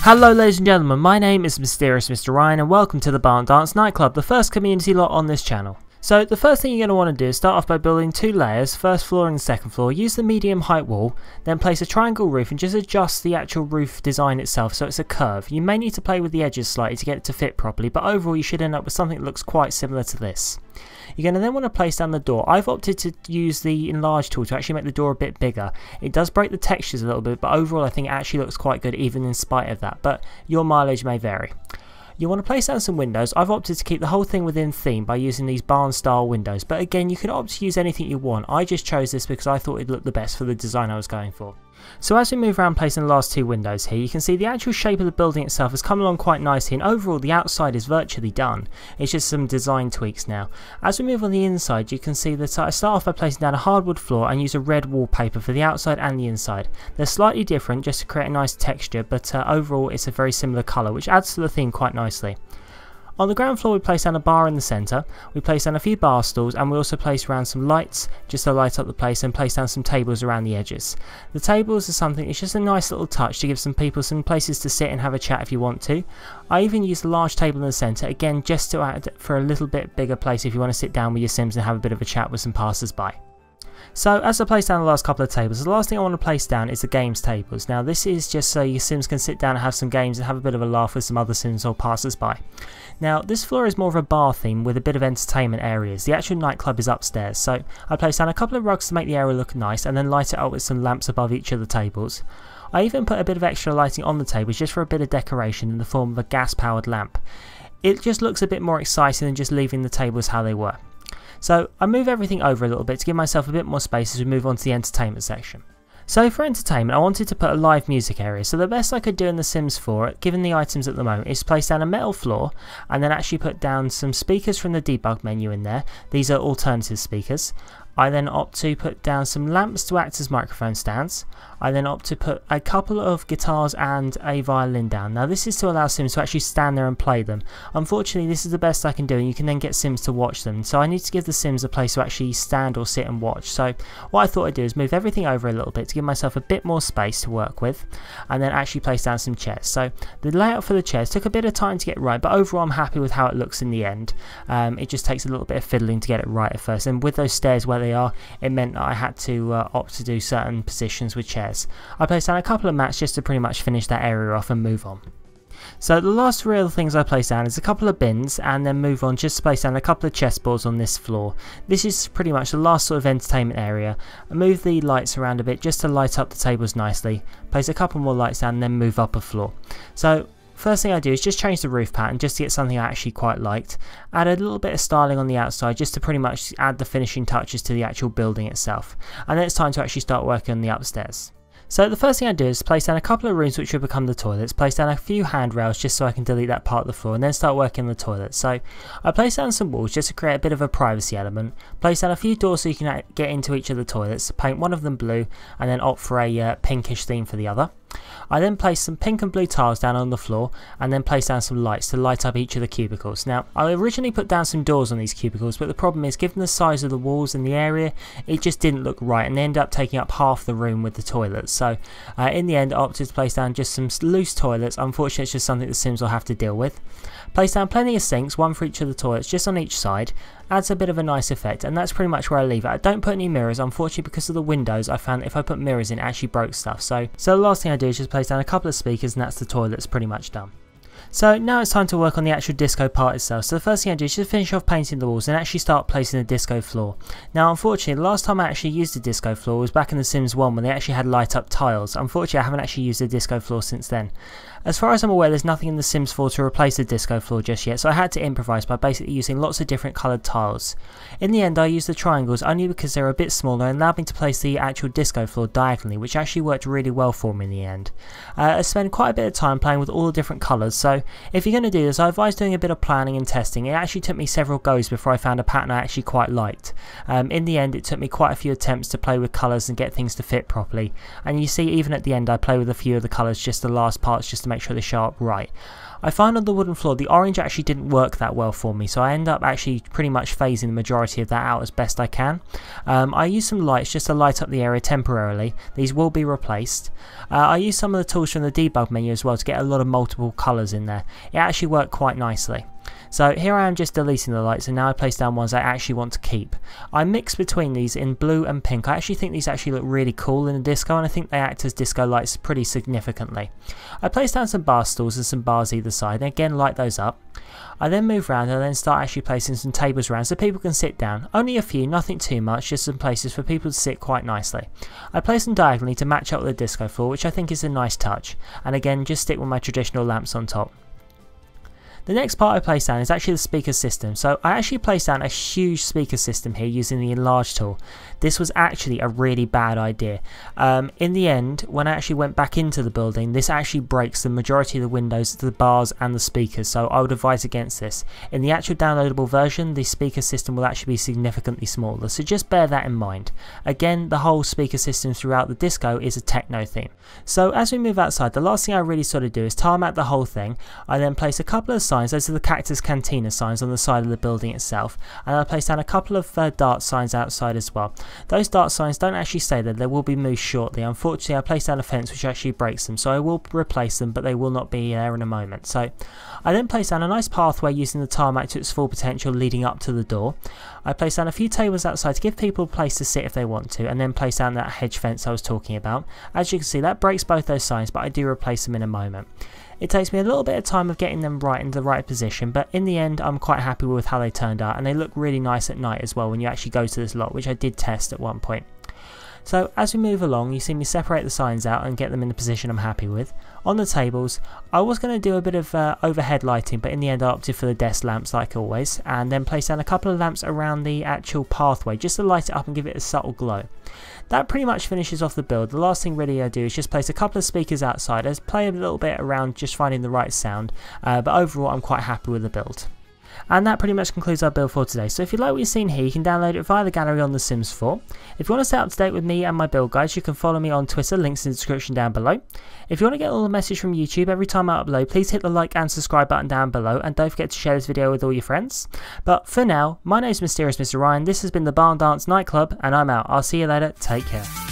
Hello ladies and gentlemen, my name is Mysterious Mr. Ryan and welcome to the Barn Dance Nightclub, the first community lot on this channel. So the first thing you're going to want to do is start off by building two layers, first floor and second floor. Use the medium height wall, then place a triangle roof and just adjust the actual roof design itself so it's a curve. You may need to play with the edges slightly to get it to fit properly, but overall you should end up with something that looks quite similar to this. You're going to then want to place down the door. I've opted to use the enlarge tool to actually make the door a bit bigger. It does break the textures a little bit, but overall I think it actually looks quite good even in spite of that, but your mileage may vary. You want to place down some windows. I've opted to keep the whole thing within theme by using these barn style windows, but again you can opt to use anything you want. I just chose this because I thought it looked the best for the design I was going for. So as we move around placing the last two windows here, you can see the actual shape of the building itself has come along quite nicely, and overall the outside is virtually done. It's just some design tweaks now. As we move on the inside, you can see that I start off by placing down a hardwood floor and use a red wallpaper for the outside and the inside. They're slightly different just to create a nice texture, but overall it's a very similar colour which adds to the theme quite nicely. On the ground floor we place down a bar in the centre, we place down a few bar stools, and we also place around some lights just to light up the place, and place down some tables around the edges. The tables are something, it's just a nice little touch to give some people some places to sit and have a chat if you want to. I even used a large table in the centre, again just to add for a little bit bigger place if you want to sit down with your Sims and have a bit of a chat with some passers-by. So as I place down the last couple of tables, the last thing I want to place down is the games tables. Now this is just so your Sims can sit down and have some games and have a bit of a laugh with some other Sims or passers-by. Now this floor is more of a bar theme with a bit of entertainment areas. The actual nightclub is upstairs, so I place down a couple of rugs to make the area look nice and then light it up with some lamps above each of the tables. I even put a bit of extra lighting on the tables just for a bit of decoration in the form of a gas powered lamp. It just looks a bit more exciting than just leaving the tables how they were. So I move everything over a little bit to give myself a bit more space as we move on to the entertainment section. So for entertainment I wanted to put a live music area, so the best I could do in The Sims 4, given the items at the moment, is place down a metal floor and then actually put down some speakers from the debug menu in there. These are alternative speakers. I then opt to put down some lamps to act as microphone stands. I then opt to put a couple of guitars and a violin down. Now this is to allow Sims to actually stand there and play them. Unfortunately this is the best I can do, and you can then get Sims to watch them. So I need to give the Sims a place to actually stand or sit and watch. So what I thought I'd do is move everything over a little bit to give myself a bit more space to work with, and then actually place down some chairs. So the layout for the chairs took a bit of time to get right, but overall I'm happy with how it looks in the end. It just takes a little bit of fiddling to get it right at first, and with those stairs where they are, it meant that I had to opt to do certain positions with chairs. I placed down a couple of mats just to pretty much finish that area off and move on. So the last real things I place down is a couple of bins, and then move on just to place down a couple of chessboards on this floor. This is pretty much the last sort of entertainment area. I move the lights around a bit just to light up the tables nicely, place a couple more lights down and then move up a floor. So first thing I do is just change the roof pattern just to get something I actually quite liked. Add a little bit of styling on the outside just to pretty much add the finishing touches to the actual building itself. And then it's time to actually start working on the upstairs. So the first thing I do is place down a couple of rooms which will become the toilets, place down a few handrails just so I can delete that part of the floor, and then start working on the toilets. So I place down some walls just to create a bit of a privacy element, place down a few doors so you can get into each of the toilets, paint one of them blue and then opt for a pinkish theme for the other. I then place some pink and blue tiles down on the floor and then place down some lights to light up each of the cubicles. Now I originally put down some doors on these cubicles, but the problem is given the size of the walls and the area, it just didn't look right and they ended up taking up half the room with the toilets. So in the end I opted to place down just some loose toilets. Unfortunately it's just something the Sims will have to deal with. Place down plenty of sinks, one for each of the toilets just on each side. Adds a bit of a nice effect, and that's pretty much where I leave it. I don't put any mirrors, unfortunately because of the windows. I found that if I put mirrors in it actually broke stuff. So the last thing I do is just place down a couple of speakers, and that's the toilets pretty much done. So now it's time to work on the actual disco part itself. So the first thing I do is just finish off painting the walls and actually start placing the disco floor. Now unfortunately the last time I actually used the disco floor was back in The Sims 1 when they actually had light up tiles. Unfortunately I haven't actually used the disco floor since then. As far as I'm aware there's nothing in The Sims 4 to replace the disco floor just yet, so I had to improvise by basically using lots of different coloured tiles. In the end I used the triangles only because they were a bit smaller and allowed me to place the actual disco floor diagonally, which actually worked really well for me in the end. I spent quite a bit of time playing with all the different colours, so if you're going to do this I advise doing a bit of planning and testing. It actually took me several goes before I found a pattern I actually quite liked. In the end it took me quite a few attempts to play with colours and get things to fit properly, and you see even at the end I play with a few of the colours, just the last parts just to make sure they show up right. I find on the wooden floor the orange actually didn't work that well for me, so I end up actually pretty much phasing the majority of that out as best I can. I use some lights just to light up the area temporarily. These will be replaced. I use some of the tools from the debug menu as well to get a lot of multiple colours in there. It actually worked quite nicely. So here I am just deleting the lights, and now I place down ones I actually want to keep. I mix between these in blue and pink. I actually think these actually look really cool in a disco, and I think they act as disco lights pretty significantly. I place down some bar stools and some bars either side, and again light those up. I then move around and then start actually placing some tables around so people can sit down. Only a few, nothing too much, just some places for people to sit quite nicely. I place them diagonally to match up with the disco floor, which I think is a nice touch, and again just stick with my traditional lamps on top. The next part I place down is actually the speaker system. So I actually placed down a huge speaker system here using the enlarge tool. This was actually a really bad idea. In the end, when I actually went back into the building, this actually breaks the majority of the windows, the bars and the speakers, so I would advise against this. In the actual downloadable version, the speaker system will actually be significantly smaller, so just bear that in mind. Again, the whole speaker system throughout the disco is a techno theme. So as we move outside, the last thing I really sort of do is tarmac the whole thing. I then place a couple of signs. Those are the Cactus Cantina signs on the side of the building itself, and I place down a couple of dart signs outside as well. Those dart signs don't actually stay there, they will be moved shortly. Unfortunately, I placed down a fence which actually breaks them, so I will replace them, but they will not be there in a moment. So I then place down a nice pathway using the tarmac to its full potential leading up to the door. I place down a few tables outside to give people a place to sit if they want to, and then place down that hedge fence I was talking about. As you can see, that breaks both those signs, but I do replace them in a moment. It takes me a little bit of time of getting them right in the right position, but in the end I'm quite happy with how they turned out, and they look really nice at night as well when you actually go to this lot, which I did test at one point. So as we move along, you see me separate the signs out and get them in the position I'm happy with. On the tables, I was going to do a bit of overhead lighting, but in the end I opted for the desk lamps like always, and then place down a couple of lamps around the actual pathway just to light it up and give it a subtle glow. That pretty much finishes off the build. The last thing really I do is just place a couple of speakers outside. I play a little bit around just finding the right sound, but overall I'm quite happy with the build. And that pretty much concludes our build for today. So if you like what you've seen here, you can download it via the gallery on The Sims 4. If you want to stay up to date with me and my build guides, you can follow me on Twitter, links in the description down below. If you want to get all the message from YouTube every time I upload, please hit the like and subscribe button down below, and don't forget to share this video with all your friends. But for now, my name is Mysterious Mr. Ryan, this has been the Barn Dance Nightclub, and I'm out. I'll see you later, take care.